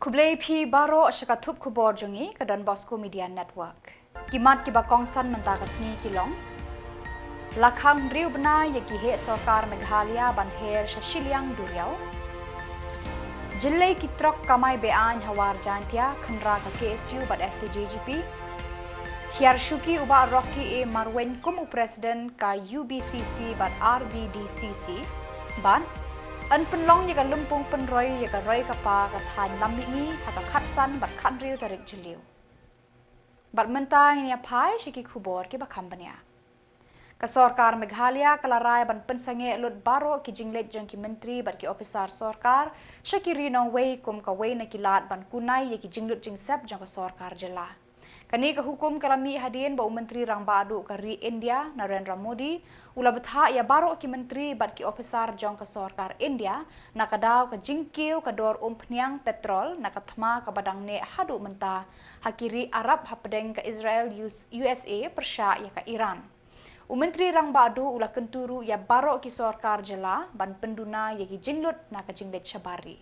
Kublai pi baro syakatup Khuborjylla ke donbosco media network. Kimat kiba kongsan mentaka sni kilong. Lakham riu bena yaki he sorkar Meghalaya ban her Shillong Duriau. Jylla kitrok kamai bean hawar jantia khenra ka KSU bat FKJGP. Hiar shuki uba rocky e marwen kum presiden ka UBCC bat RBDCC ban an penlong yaga lumpung penroy yaga roy kapa ka than lambi haka khatsan bat khanriu tarik Jylliew. Bat mentang ini apai shiki Khubor ki bakambania. Ka sorkar Meghalaya kalarai ban pensange lut baro ki jinglet jong ki menteri bat ki ofisar sorkar shaki rino wei kum ka wei na kilat ban kunai yaki jinglut jingsep jong ka sorkar Jylla. Kani ka hukum kalami hadien ba menteri rang badu ka ri India Narendra Modi ula betha ya baro ki menteri bat ki ofisar jong ka sorkar India nakadaw ka jingkiu ka dor pniang petrol nakathma ka badang NEHU menta hakiri Arab hapdeng ka Israel USA persya ya ka Iran. Menteri rang badu ula kenturu ya baro ki sorkar Jylla ban penduna ya ki jinglut na ka jinglet syabari.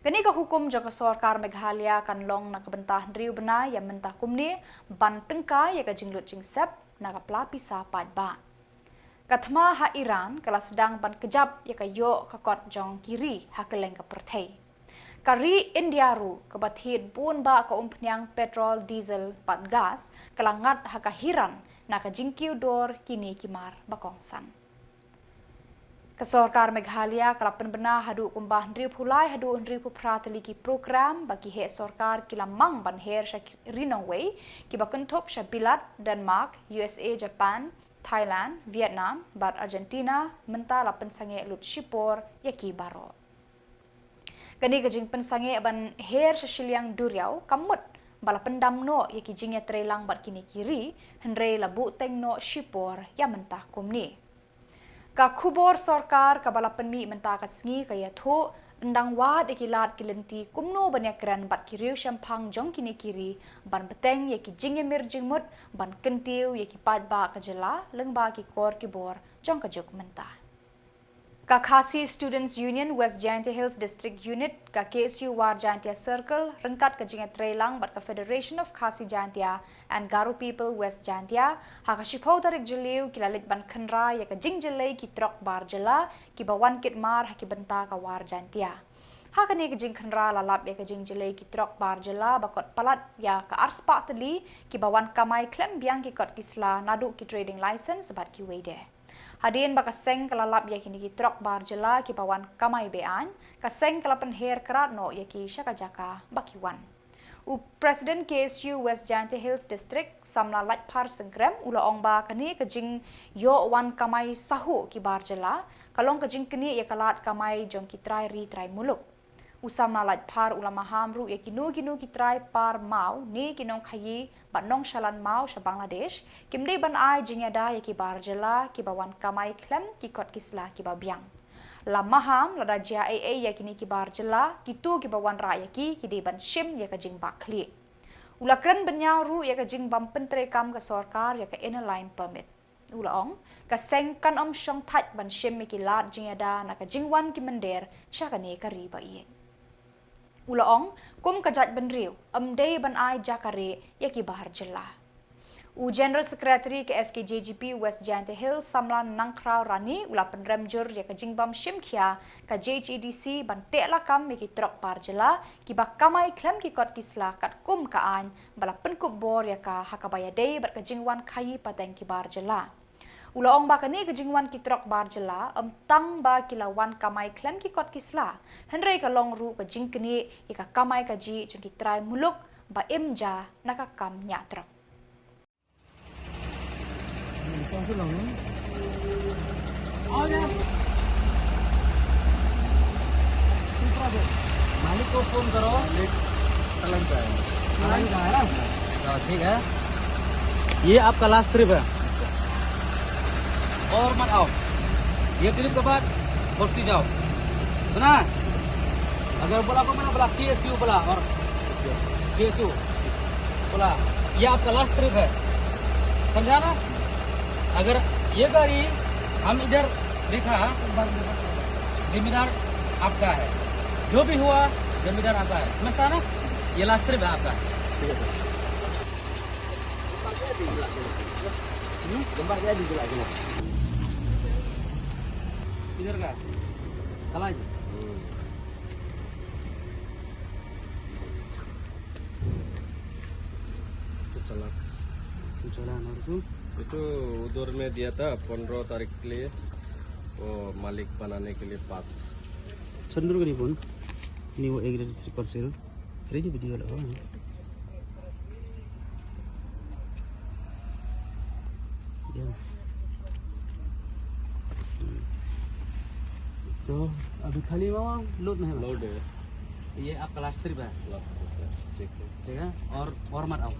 Kani ka hukum jong ka sorkar Meghalaya kan long na kabentah riu bena ya mentah kumni ban tengka ya ka jinglut jingsep na ka pelapisa padba. Kathma ha Iran kala sedang ban kejap ya ka yo ka kot jong kiri ha keleng ka perthei. Kari India ru ka bathit bun ba ka pniang petrol diesel pat gas kala ngat ha ka hiran na ka jingkiu dor kini kimar bakongsan. Kesorkar Meghalaya kalapan bena hadu kumbah ndri pulai hadu ndri puprateli ki program bagi he sorkar kilamang ban her rinongway ki bakentop syabilat Denmark, USA, Japan, Thailand, Vietnam, bat Argentina menta lapan sange lut Khubor yaki baro. Kani kajing pensange ban her Shillong Duriau kamut bala pendam no yaki jingya trelang bat kini kiri henre labu teng no Khubor ya mentah kumni. Ka Khubor sorkar ka bala penmi menta ka sngi ka yatho endang wad ikilat kilenti kumno banyakran bat kiriu syampang jong kini kiri ban beteng yaki jingemir jingmut ban kentiu yaki padba ka Jylla lengba ki kor kibor jong ka juk menta. Ka Khasi Students Union West Jaintia Hills District Unit ka KSU War Jaintia Circle rengkat ka jingat trelang bat ka Federation of Khasi Jaintia and Garo People West Jaintia ha ka shipau tarik Jylliew kilalit ban khenra ya ka jing Jylla ki trok bar Jylla ki bawan kit mar ha ki benta ka War Jaintia. Ha ka ni ka jing khenra lalap ya ka jing Jylla ki trok bar Jylla bakot palat ya ka arspa teli ki bawan kamai klem biang ki kot kisla nadu ki trading license bat ki wede. Hadien baka seng kalalap ya kini ki trok bar Jylla ki bawan kamai bean ka seng kalapan her kerat no ya ki syakajaka bakiwan. Presiden KSU West Jaintia Hills District Samla Latpar Sengkrem ula ong ba kani ka jing yo wan kamai sahu ki bar Jylla kalong ka jing kini ya kalat kamai jong ki trai muluk. Usam na Latpar ula maham ru ya kinu ki trai par mau ni kinong khayi bat nong shalan mau sa Bangladesh kimdei ban ai jingyada ya ki bar Jylla ki bawan kamai klem ki kot kisla ki babiang. La maham la dajia ya kini ki bar Jylla kitu ki bawan ra ya ki dei ban shim ya ka jing bakli. Ula kren benyau ru ya ka jing bam pentre kam ka sorkar ya ka inner line permit. Ula ong ka seng kan shong that ban shim ki lat jingyada na ka jingwan ki mender sya ka ne ka riba iye. Ula ong kum kajat benriu amdei ban ai jakare yaki bahar Jylla. General Secretary ke FKJGP West Jaintia Hills Samla nangkrau rani ula penremjur ya ka jingbam shimkhia ka JHEDC ban tekla kam yaki trok par Jylla ki bakamai klem ki kot kisla kat kum ka an bala penkubor ya ka hakabayadei bat ka jingwan khayi pateng ki bar Jylla. Ula ong ba kani ka jingwan ki trok bar Jylla tang ba kilawan kamai klem ki kot kisla henrei ka long ru ka jing kini ika kamai ka ji jung ki trai muluk ba imja naka kam nya trok. मालिक को फोन करो ठीक है ये आपका last trip है और मत आओ ये ट्रिप के बाद बस्ती जाओ सुना अगर बोला को मैंने बोला KSU बोला और KSU बोला ये आपका लास्ट ट्रिप है समझा ना अगर ये गाड़ी हम इधर देखा जिम्मेदार आपका है जो भी हुआ जमींदार आपका है, समझता ना? ये लास्ट ट्रिप है आपका। Gambar saya di Jylla gini. किधर का? कलाज। चला नरसू। itu उधर में दिया था 15 तारीख के लिए वो मालिक बनाने के लिए पास चंद्र का निपुण ini वो एक रजिस्ट्री parcel रेडी वीडियो लगा है या तो अभी खाली वहाँ लोड नहीं है लोड है ये आपका लास्ट ट्रिप है ठीक है और मत आओ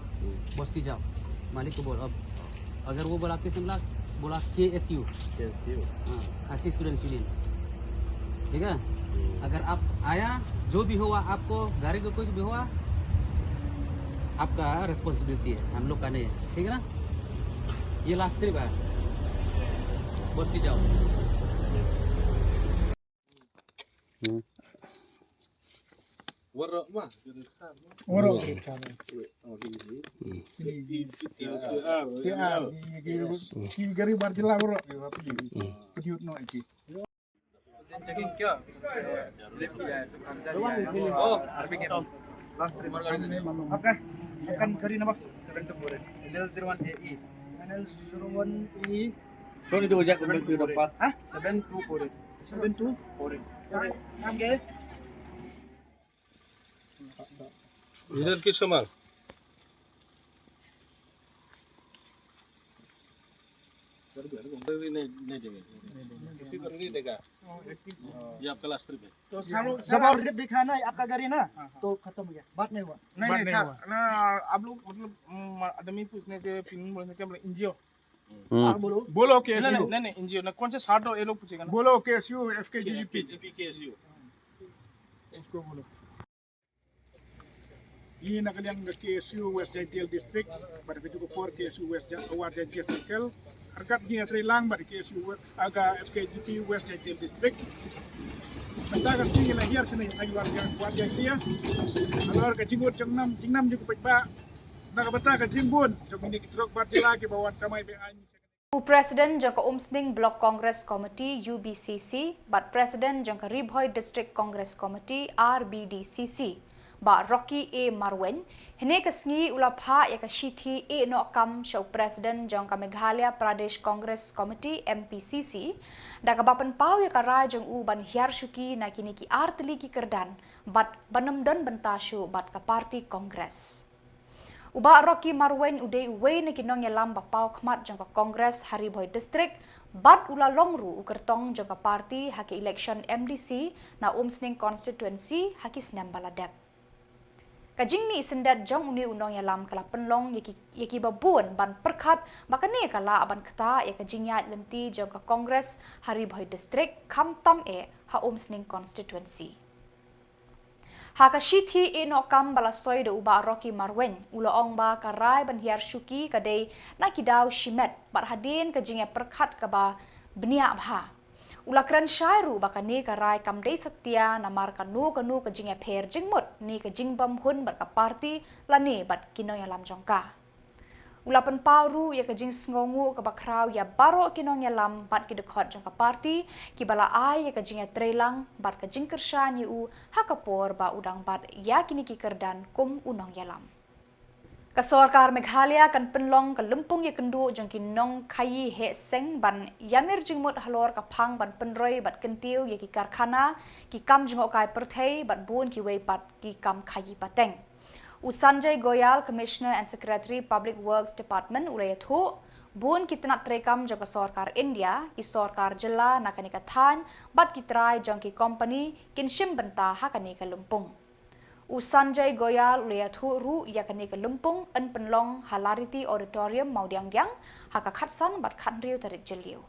बॉस की जाओ मालिक को बोल अब अगर वो बोला के शिमला बोला KSU हाँ खासी स्टूडेंट यूनियन ठीक है अगर आप आया जो भी हुआ आपको गाड़ी को कुछ भी हुआ आपका रिस्पॉन्सिबिलिटी है हम लोग का नहीं है ठीक है ना ये लास्ट ट्रिप है बॉस की जाओ Warok mah, Warok. Gari Khuborjylla warok. Pediut no iki. Checking क्या? Oh, RP game. Last three. Oke. Akan kari nama 7 to 4. NL01 AE. NL01E. So itu ujak ke depan. Hah? 7 to 4. 7 to 4. Oke. इधर किस सामान नहीं देंगे किसी को नहीं देगा ये आपका लास्ट ट्रिप है तो जब और ट्रिप दिखाना है आपका गाड़ी ना तो खत्म हो गया बात नहीं हुआ नहीं सर ना आप लोग मतलब आदमी पूछने से पिन बोलने से क्या बोले एनजीओ आप बोलो बोलो केएसयू नहीं एनजीओ ना कौन से साठ ये लोग पूछेगा ना बोलो केएसयू एफकेजीपी KSU उसको बोलो ये nakaliang KSU West Jylliew District pada ketua Khubor KSU West Jylliew Circle harkat dia trilang pada KSU aga FKGP West Jylliew District Pentakas tinggi lahir sini lagi warga dia alor ke Jingbun Jingnam juga pekba nakabata ke Jingbun ini kitrok Khuborjylla ke bawah kamai BI President jangka Umsning Block Congress Committee UBCC but President jangka Ribhoi District Congress Committee RBDCC ba Rocky A Marwen hene kasngi ulapha ya kashithi e no kam show President jangka Meghalaya Pradesh Congress Committee MPCC daga bapan pau ya karai jang u ban hiar shuki na kini ki artli ki kerdan bat banam don bentashu bat ka party Congress Uba Rocky Marwen udai uwe na kinong yalam bapau khmat jangka Congress Haribhoi District bat ula longru ukertong jangka party haki election MDC na Umsning constituency haki Snam Baladak Kajing ni sendat jong uni unong yalam kala penlong yaki babun ban perkat makane kala aban kata ya kajing ya lenti jangka Congress Haribhoi District kham tam e ha Umsning constituency Hakashithi e no kam balasoy de uba Rocky Marwen uloong ba karai ban hiar shuki kadai nakidaw shimet bat hadin kajing perkat kaba benia bha ulakran shairu bakani karai kamdei satya namar kanu kajing pher jingmut ni kajing bam hun bat ka party lani bat kinoy alam jongka Ulapan pauru ya kajing sngongu ka bakraw ya baro kinong yalam bat ki dekhot jangka party ki bala ai ya kajing ya trelang bat kajing kershan yu hakapor ba udang bat ya kini ki kerdan kum unong yalam Kasorkar Meghalaya kan penlong ka lempung ya kendu jang kinong kayi he seng ban yamir jingmut halor ka phang ban penroi bat kentiu ya ki karkhana ki kam jingok kai perthei bat bun ki wei bat ki kam kayi pateng Usanjay Goyal, Commissioner and Secretary Public Works Department, Ulayathu, bun kitna trekam jangka Sorkar India, ki Sorkar Jylla nakani kathan, bat kitrai jangki company kinshim benta hakani ka lumpung. Usanjay Goyal Ulayathu ru yakani ka lumpung en penlong Halarity Auditorium Maudiang haka khatsan bat khanriu tarik Jylliew.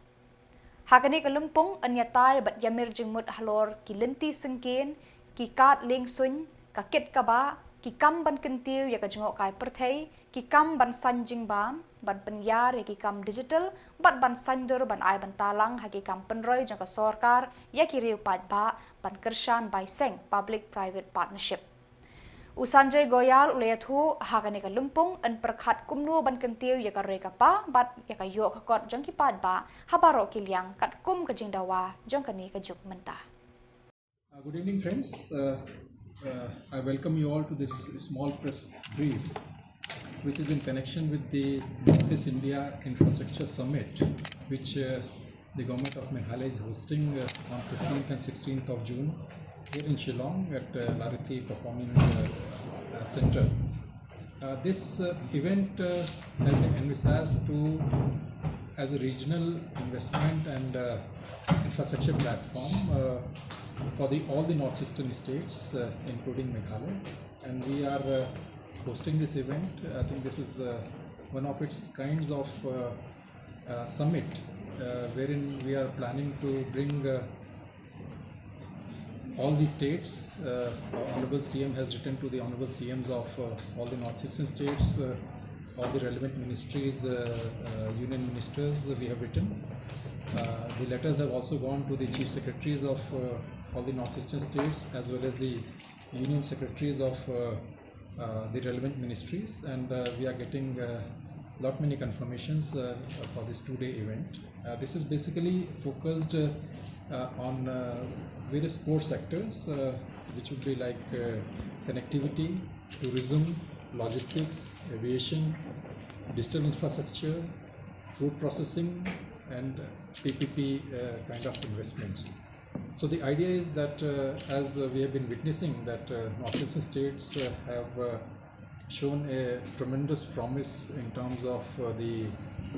Hakani ka lumpung en yatai bat yamir jingmut halor ki lenti sengkin, ki kat ling sun, ka kit kaba ki kam ban kentiu ya ka jengok kai perthei ki kam ban sanjing bam ban penyar ya ki kam digital ban sandur ban ai ban talang ha ki kam penroi jang ka sarkar ya ki riu pat ba ban kershan by seng public private partnership Usanjay Goyal ulayathu hakane ka lumpong an perkhat kumnu ban kentiu ya ka reka pa bat ya ka yok kot jong ki pat ba habaro kilyang kat kum ka jingdawa jong kani ka juk mentah. Good evening, friends. I welcome you all to this small press brief, which is in connection with the Northeast India Infrastructure Summit, which the government of Meghalaya is hosting on 15th and 16th of June here in Shillong at Lariti Performing Center. This event has been envisaged as a regional investment and infrastructure platform for all the northeastern states, including Meghalaya, and we are hosting this event. I think this is one of its kinds of summit wherein we are planning to bring all the states. Honorable CM has written to the Honorable CMs of all the northeastern states, all the relevant ministries, union ministers we have written. The letters have also gone to the chief secretaries of all the northeastern states as well as the union secretaries of the relevant ministries, and we are getting lot many confirmations for this two-day event. This is basically focused on various core sectors, which would be like connectivity, tourism, logistics, aviation, digital infrastructure, food processing, and PPP kind of investments. So the idea is that as we have been witnessing that northeastern states have shown a tremendous promise in terms of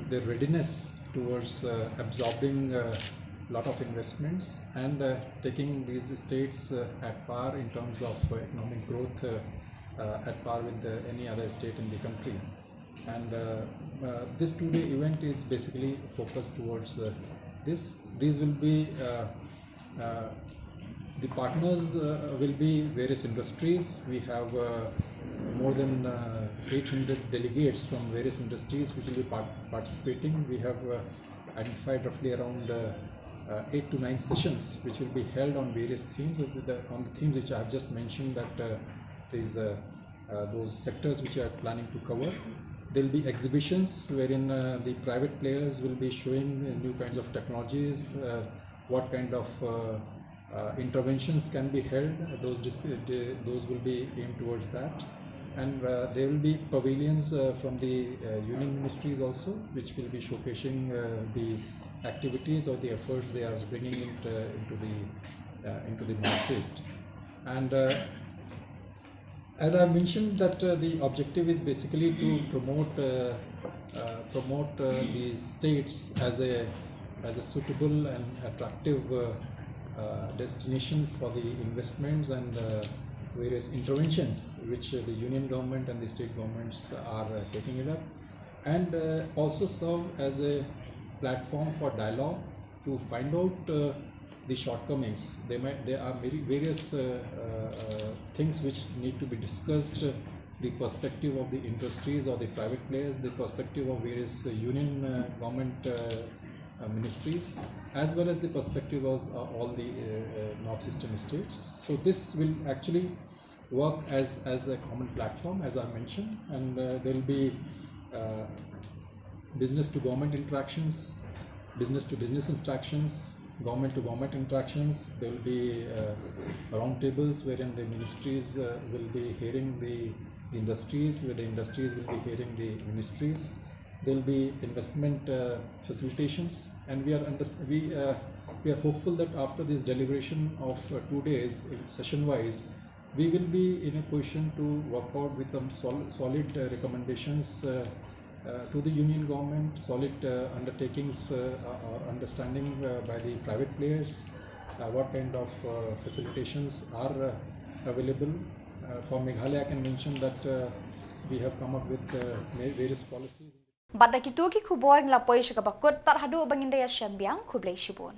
their readiness towards absorbing a lot of investments and taking these states at par in terms of economic growth at par with any other state in the country. And this two-day event is basically focused towards this. These will be the partners will be various industries. We have more than 800 delegates from various industries which will be participating. We have identified roughly around 8 to 9 sessions which will be held on various themes. On the themes which I have just mentioned, that there is those sectors which I are planning to cover. There will be exhibitions wherein the private players will be showing new kinds of technologies, what kind of interventions can be held. Those will be aimed towards that, and there will be pavilions from the union ministries also, which will be showcasing the activities or the efforts they are bringing into the northeast. And as I mentioned, that the objective is basically to promote the states as a suitable and attractive destination for the investments and various interventions which the union government and the state governments are taking it up, and also serve as a platform for dialogue to find out the shortcomings. There are various things which need to be discussed, the perspective of the industries or the private players, the perspective of various union government ministries, as well as the perspective of all the northeastern states. So this will actually work as a common platform, as I mentioned, and there will be business to government interactions, business to business interactions, government to government interactions. There will be round tables wherein the ministries will be hearing the industries, where the industries will be hearing the ministries. There will be investment facilitations, and we are hopeful that after this deliberation of 2 days, session-wise, we will be in a position to work out with some solid recommendations to the union government, solid undertakings or understanding by the private players, what kind of facilitations are available. For Meghalaya, I can mention that we have come up with various policies. Bada kitu ki Khubor ngelapoi syakabakut tarhadu bangindaya syambiang Khublai Shibun.